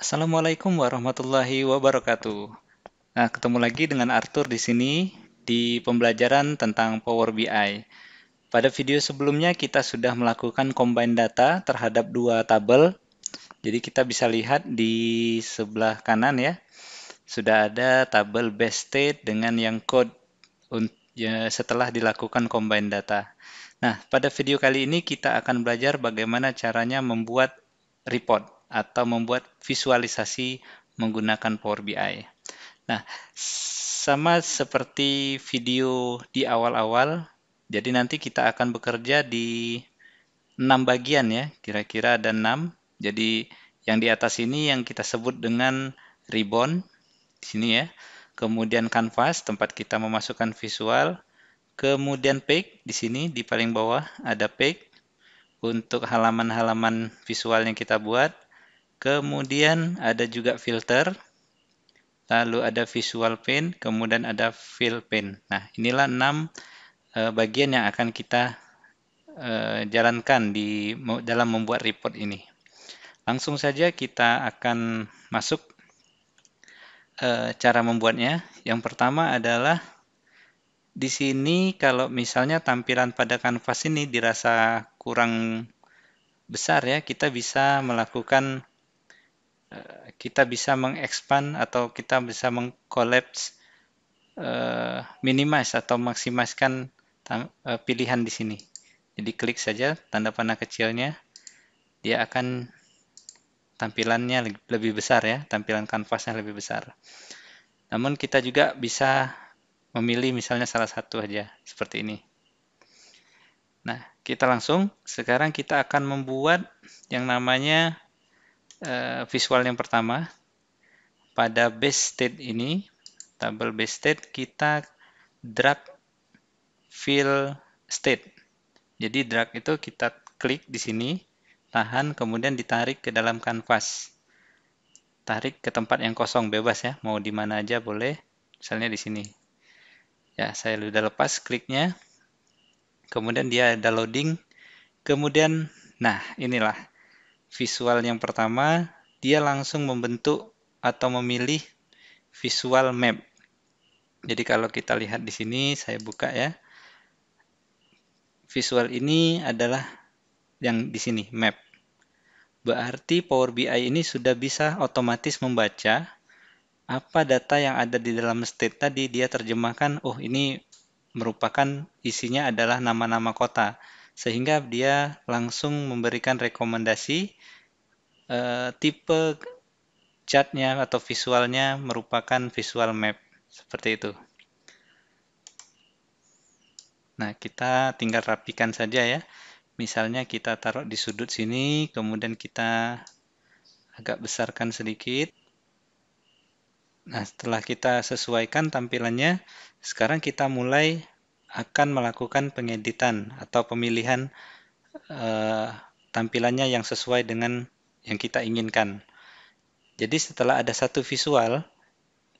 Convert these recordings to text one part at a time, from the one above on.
Assalamualaikum warahmatullahi wabarakatuh. Nah, ketemu lagi dengan Arthur di sini di pembelajaran tentang Power BI. Pada video sebelumnya kita sudah melakukan combine data terhadap dua tabel. Jadi kita bisa lihat di sebelah kanan ya, sudah ada tabel base state dengan yang code ya, setelah dilakukan combine data. Nah, pada video kali ini kita akan belajar bagaimana caranya membuat report atau membuat visualisasi menggunakan Power BI. Nah, sama seperti video di awal-awal, jadi nanti kita akan bekerja di 6 bagian ya, kira-kira ada 6. Jadi yang di atas ini yang kita sebut dengan ribbon, di sini ya. Kemudian canvas, tempat kita memasukkan visual. Kemudian page, di sini di paling bawah ada page untuk halaman-halaman visual yang kita buat. Kemudian ada juga filter, lalu ada visual pane, kemudian ada fill pane. Nah, inilah 6 bagian yang akan kita jalankan dalam membuat report ini. Langsung saja kita akan masuk cara membuatnya. Yang pertama adalah di sini kalau misalnya tampilan pada kanvas ini dirasa kurang besar ya, kita bisa mengekspand atau kita bisa mengkolaps minimize atau maksimalkan pilihan di sini. Jadi klik saja tanda panah kecilnya, dia akan tampilannya lebih besar ya, tampilan kanvasnya lebih besar. Namun kita juga bisa memilih misalnya salah satu aja, seperti ini. Nah, sekarang kita akan membuat yang namanya visual yang pertama. Pada base state ini, tabel base state, kita drag fill state. Jadi drag itu kita klik di sini, tahan, kemudian ditarik ke dalam kanvas. Tarik ke tempat yang kosong, bebas ya, mau di mana aja boleh, misalnya di sini. Ya, saya sudah lepas kliknya, kemudian dia ada loading, kemudian, nah inilah visual yang pertama, dia langsung membentuk atau memilih visual map. Jadi kalau kita lihat di sini, saya buka ya. Visual ini adalah yang di sini, map. Berarti Power BI ini sudah bisa otomatis membaca apa data yang ada di dalam state tadi, dia terjemahkan, oh ini merupakan isinya adalah nama-nama kota. Sehingga dia langsung memberikan rekomendasi tipe chartnya atau visualnya merupakan visual map. Seperti itu. Nah, kita tinggal rapikan saja ya. Misalnya kita taruh di sudut sini, kemudian kita agak besarkan sedikit. Nah, setelah kita sesuaikan tampilannya, sekarang kita mulai akan melakukan pengeditan atau pemilihan eh, tampilannya yang sesuai dengan yang kita inginkan. Jadi setelah ada satu visual,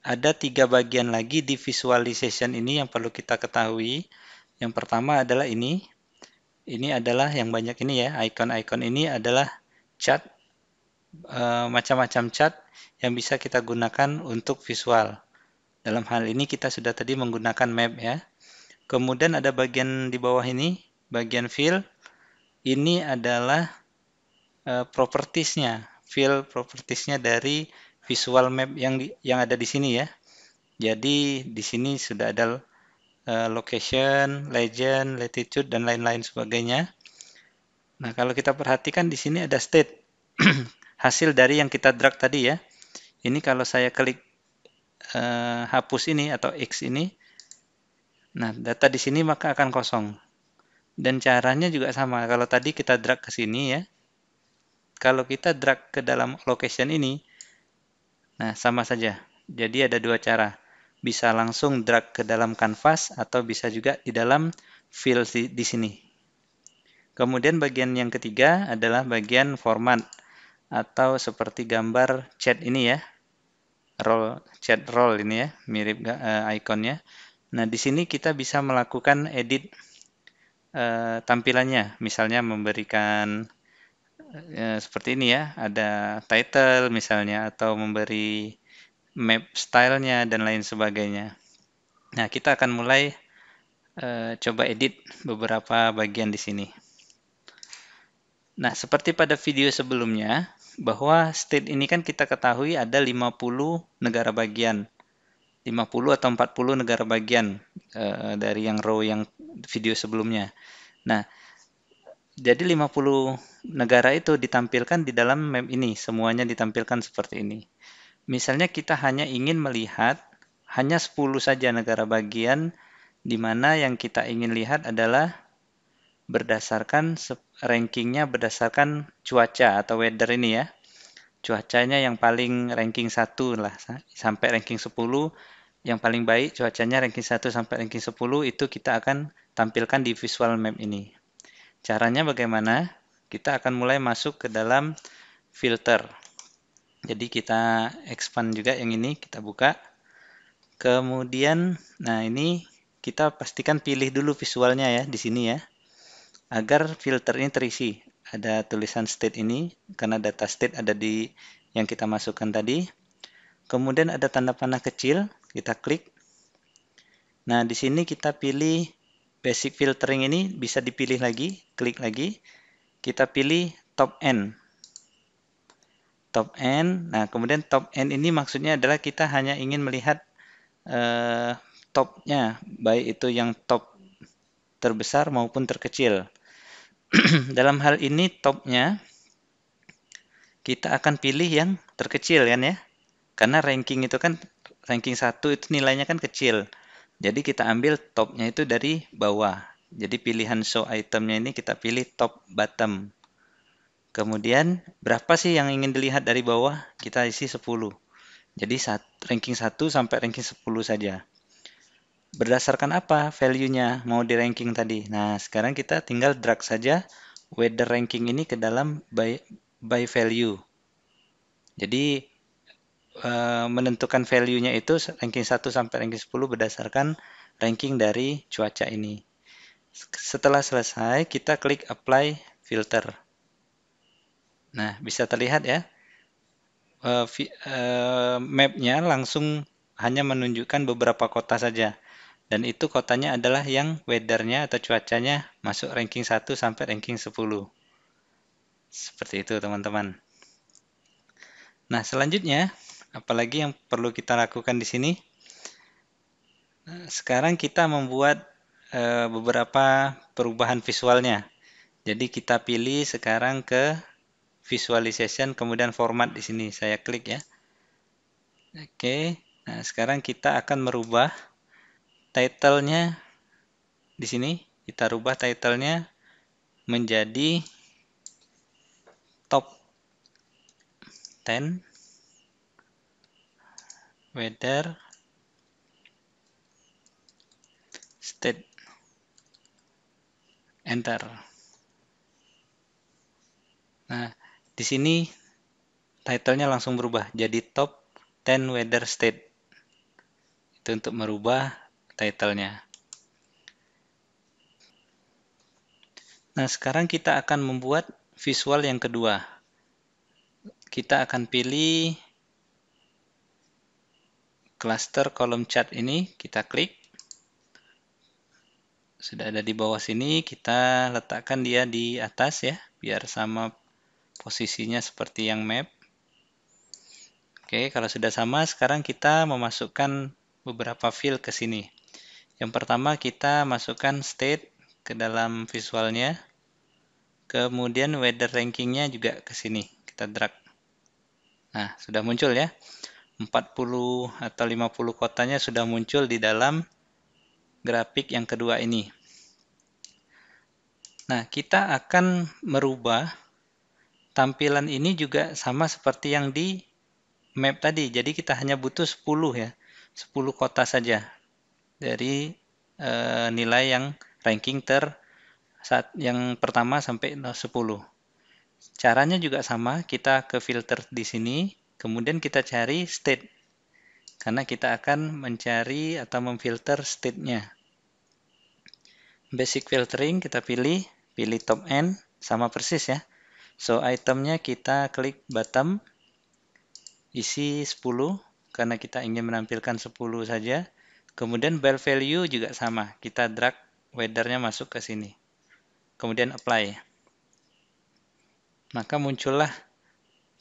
ada 3 bagian lagi di visualization ini yang perlu kita ketahui. Yang pertama adalah ini. Ini adalah yang banyak ini ya, icon-icon ini adalah chart, macam-macam chart yang bisa kita gunakan untuk visual. Dalam hal ini kita sudah tadi menggunakan map ya. Kemudian ada bagian di bawah ini, bagian fill. Ini adalah propertiesnya, fill propertiesnya dari visual map yang ada di sini ya. Jadi di sini sudah ada location, legend, latitude, dan lain-lain sebagainya. Nah, kalau kita perhatikan di sini ada state, hasil dari yang kita drag tadi ya. Ini kalau saya klik hapus ini atau X ini, nah data di sini maka akan kosong. Dan caranya juga sama, kalau tadi kita drag ke sini ya, kalau kita drag ke dalam location ini, nah sama saja. Jadi ada dua cara, bisa langsung drag ke dalam canvas atau bisa juga di dalam fill di sini. Kemudian bagian yang ketiga adalah bagian format atau seperti gambar chat ini ya, chat roll ini ya, mirip ikonnya. Nah, di sini kita bisa melakukan edit tampilannya, misalnya memberikan seperti ini ya, ada title misalnya, atau memberi map stylenya dan lain sebagainya. Nah, kita akan mulai coba edit beberapa bagian di sini. Nah, seperti pada video sebelumnya, bahwa state ini kan kita ketahui ada 50 negara bagian. 50 atau 40 negara bagian dari yang row yang video sebelumnya. Nah, jadi 50 negara itu ditampilkan di dalam map ini, semuanya ditampilkan seperti ini. Misalnya kita hanya ingin melihat hanya 10 saja negara bagian, di mana yang kita ingin lihat adalah berdasarkan rankingnya berdasarkan cuaca atau weather ini ya. Cuacanya yang paling ranking 1 lah, sampai ranking 10. Yang paling baik cuacanya ranking 1 sampai ranking 10 itu kita akan tampilkan di visual map ini. Caranya bagaimana? Kita akan mulai masuk ke dalam filter. Jadi kita expand juga yang ini, kita buka. Kemudian, nah ini kita pastikan pilih dulu visualnya ya di sini ya, agar filter ini terisi. Ada tulisan state ini, karena data state ada di yang kita masukkan tadi. Kemudian ada tanda panah kecil, kita klik. Nah, di sini kita pilih basic filtering ini, bisa dipilih lagi, klik lagi. Kita pilih top end. Top end. Nah, kemudian top end ini maksudnya adalah kita hanya ingin melihat topnya, baik itu yang top terbesar maupun terkecil. Dalam hal ini topnya kita akan pilih yang terkecil kan ya. Karena ranking itu kan ranking 1 itu nilainya kan kecil. Jadi kita ambil topnya itu dari bawah. Jadi pilihan show itemnya ini kita pilih top bottom. Kemudian berapa sih yang ingin dilihat dari bawah? Kita isi 10. Jadi ranking 1 sampai ranking 10 saja. Berdasarkan apa value-nya mau di ranking tadi? Nah, sekarang kita tinggal drag saja weather ranking ini ke dalam by value. Jadi menentukan value-nya itu ranking 1 sampai ranking 10 berdasarkan ranking dari cuaca ini. Setelah selesai, kita klik apply filter. Nah, bisa terlihat ya, map-nya langsung hanya menunjukkan beberapa kota saja. Dan itu kotanya adalah yang weather-nya atau cuacanya masuk ranking 1 sampai ranking 10. Seperti itu teman-teman. Nah, selanjutnya, apalagi yang perlu kita lakukan di sini? Nah, sekarang kita membuat beberapa perubahan visualnya. Jadi kita pilih sekarang ke visualization, kemudian format di sini. Saya klik ya. Oke. Nah, sekarang kita akan merubah title-nya di sini. Kita rubah title-nya menjadi top 10 weather state. Enter. Nah, di sini title-nya langsung berubah jadi top 10 weather state. Itu untuk merubah title-nya. Nah, sekarang kita akan membuat visual yang kedua. Kita akan pilih cluster column chart ini, kita klik. Sudah ada di bawah sini, kita letakkan dia di atas ya, biar sama posisinya seperti yang map. Oke, kalau sudah sama, sekarang kita memasukkan beberapa field ke sini. Yang pertama kita masukkan state ke dalam visualnya. Kemudian weather rankingnya juga ke sini. Kita drag. Nah, sudah muncul ya. 40 atau 50 kotanya sudah muncul di dalam grafik yang kedua ini. Nah, kita akan merubah tampilan ini juga sama seperti yang di map tadi. Jadi kita hanya butuh 10 ya. 10 kota saja dari nilai yang ranking yang pertama sampai 10. Caranya juga sama, kita ke filter di sini, kemudian kita cari state. Karena kita akan mencari atau memfilter state-nya. Basic filtering kita pilih top end, sama persis ya. So, itemnya kita klik bottom, isi 10, karena kita ingin menampilkan 10 saja. Kemudian bell value juga sama, kita drag weather-nya masuk ke sini. Kemudian apply. Maka muncullah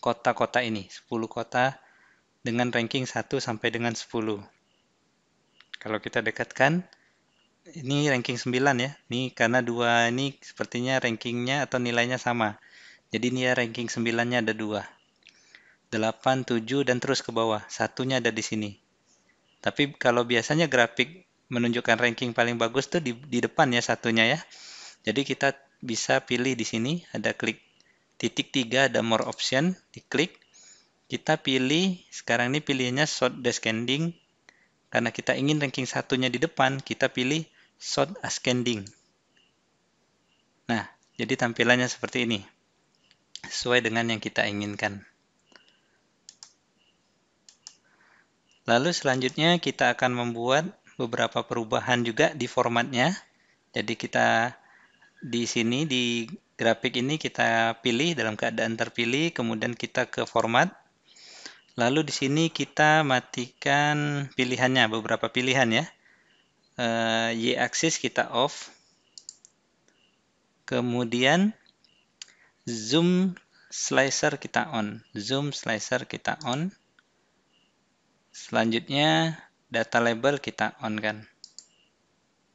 kota-kota ini, 10 kota dengan ranking 1 sampai dengan 10. Kalau kita dekatkan, ini ranking 9 ya. Ini karena dua ini sepertinya rankingnya atau nilainya sama. Jadi ini ya ranking 9-nya ada 2. 8, 7, dan terus ke bawah. Satunya ada di sini. Tapi kalau biasanya grafik menunjukkan ranking paling bagus tuh di depan ya satunya ya. Jadi kita bisa pilih di sini, ada klik titik 3, ada more option, diklik. Kita pilih, sekarang ini pilihnya short descending. Karena kita ingin ranking satunya di depan, kita pilih short ascending. Nah, jadi tampilannya seperti ini. Sesuai dengan yang kita inginkan. Lalu selanjutnya kita akan membuat beberapa perubahan juga di formatnya. Jadi kita di sini di grafik ini kita pilih dalam keadaan terpilih, kemudian kita ke format. Lalu di sini kita matikan pilihannya, beberapa pilihan ya. Y-axis kita off. Kemudian zoom slicer kita on. Zoom slicer kita on. Selanjutnya data label kita on kan.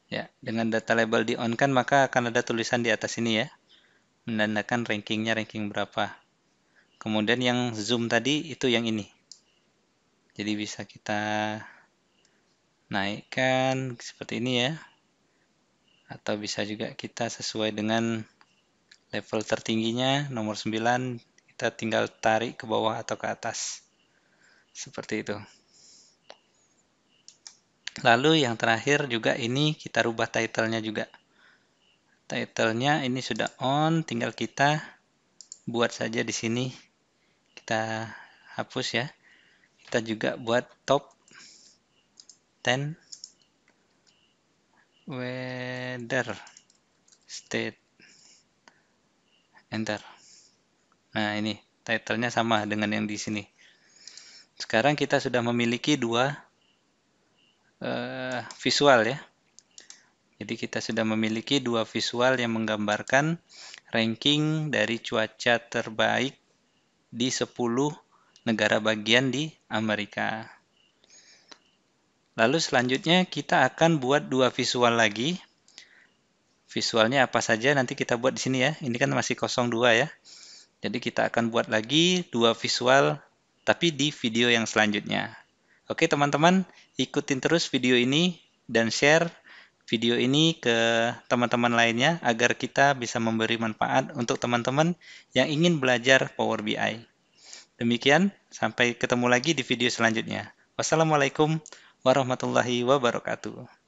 Ya, dengan data label di on kan maka akan ada tulisan di atas ini ya. Menandakan rankingnya ranking berapa. Kemudian yang zoom tadi itu yang ini. Jadi bisa kita naikkan seperti ini ya. Atau bisa juga kita sesuai dengan level tertingginya nomor 9 kita tinggal tarik ke bawah atau ke atas. Seperti itu. Lalu yang terakhir juga ini kita rubah title-nya juga. Title-nya ini sudah on, tinggal kita buat saja di sini. Kita hapus ya. Kita juga buat top 10 weather state. Enter. Nah, ini title-nya sama dengan yang di sini. Sekarang kita sudah memiliki dua visual ya. Jadi kita sudah memiliki dua visual yang menggambarkan ranking dari cuaca terbaik di 10 negara bagian di Amerika. Lalu selanjutnya kita akan buat dua visual lagi. Visualnya apa saja nanti kita buat di sini ya. Ini kan masih 02 ya. Jadi kita akan buat lagi dua visual tapi di video yang selanjutnya. Oke teman-teman, ikutin terus video ini dan share video ini ke teman-teman lainnya agar kita bisa memberi manfaat untuk teman-teman yang ingin belajar Power BI. Demikian, sampai ketemu lagi di video selanjutnya. Wassalamualaikum warahmatullahi wabarakatuh.